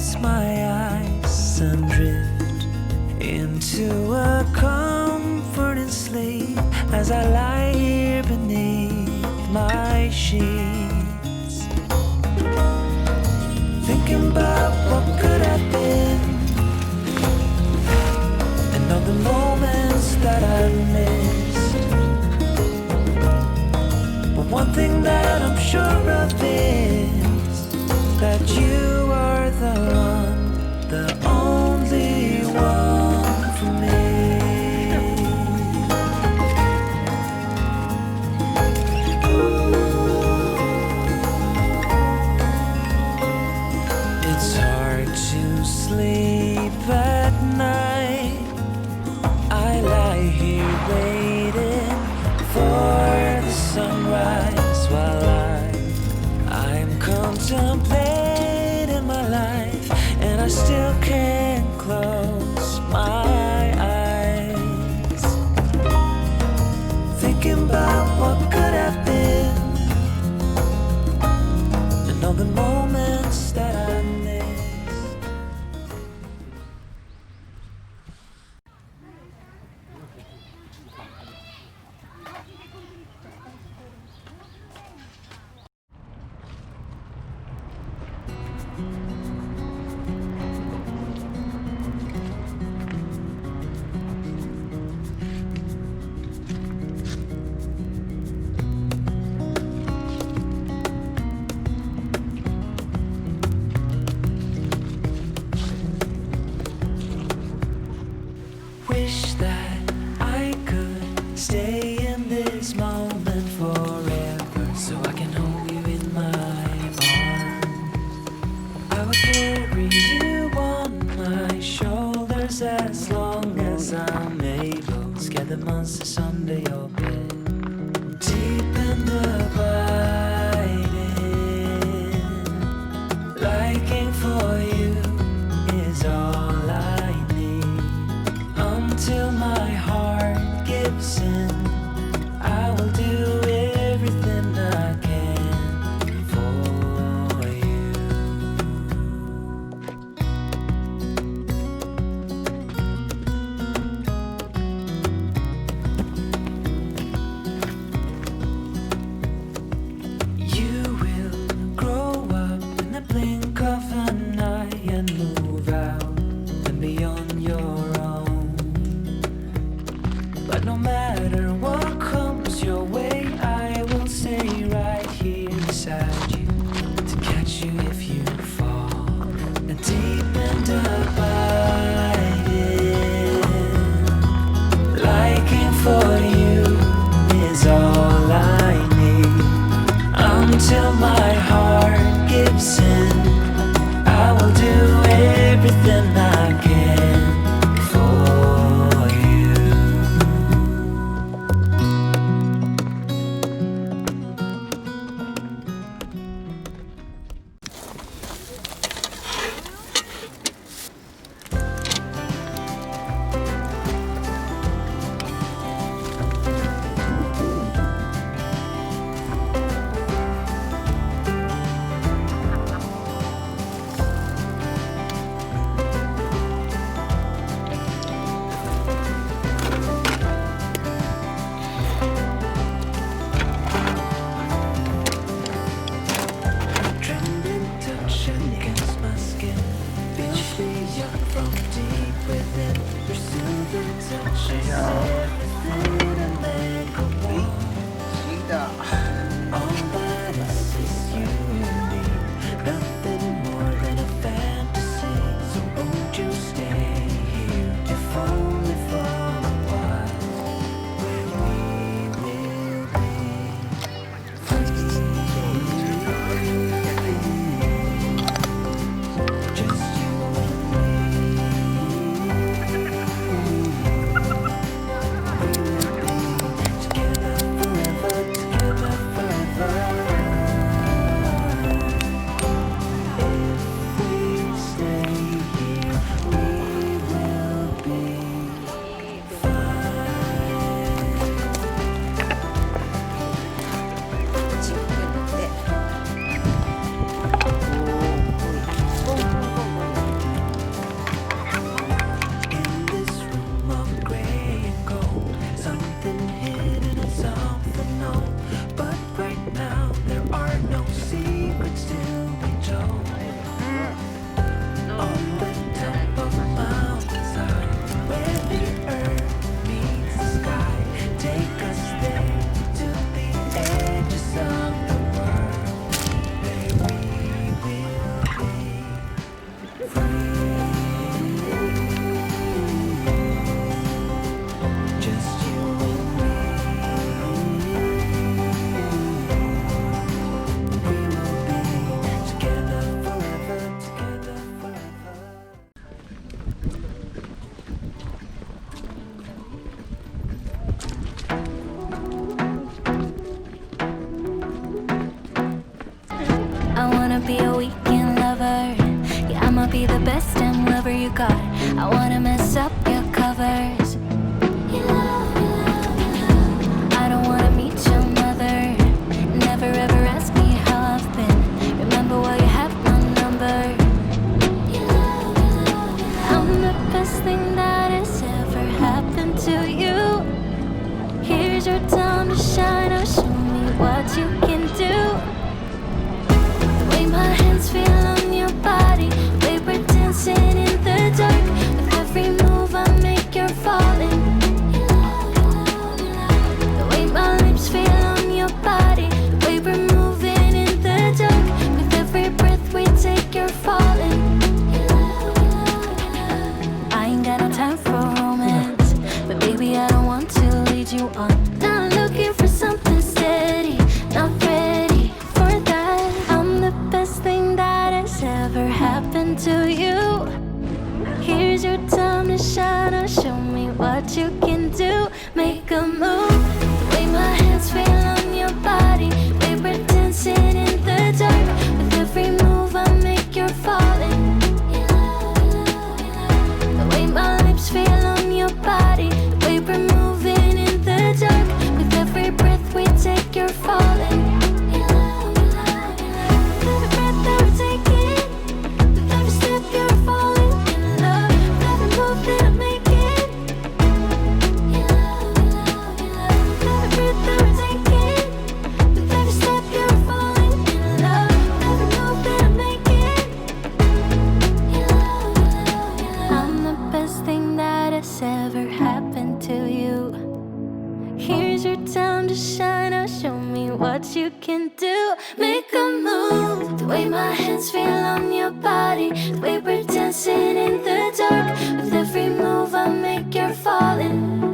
close my eyes and drift into a comforting sleep as I lie here beneath my sheets, thinking about what could have been and all the moments that I've missed. But one thing that I'm sure of is that you are the one, the only one for me. It's hard to sleep at night. I lie here waiting for the sunrise while I'm contemplating my life, and I still can't close my wanna be a weekend lover. Yeah, I'ma be the best damn lover you got. I wanna mess up your covers. I don't wanna meet your mother. Never ever ask me how I've been. Remember why you have my number. I'm the best thing that has ever happened to you. Here's your time to shine. Now show me what you can do. The way my hands feel on your body, the way we're dancing in the dark. With every move I make, you're falling. The way my lips feel on your body, the way we're moving in the dark. With every breath we take, you're falling. I ain't got no time for romance, but baby I don't want to lead you on. Not looking for something steady, not ready for that. I'm the best thing that has ever happened to you. Here's your time to shine. Now show me what you can do. Make a move. The way my hands feel on your body, the way we're dancing in the dark. With every move I make, you're falling. The way my lips feel on your body, the way we're moving in the dark. With every breath we take, you're falling. Every breath that we're taking, with every step you're falling in love. With every move that I'm making, every breath that we're taking, with every step you're falling in love. With every move that I'm making, I'm the best thing that has ever happened to you. Here's your time to shine. Now show me what you can do. Make a move. The way my hands feel on your body, the way we're dancing in the dark. With every move I make, you're falling.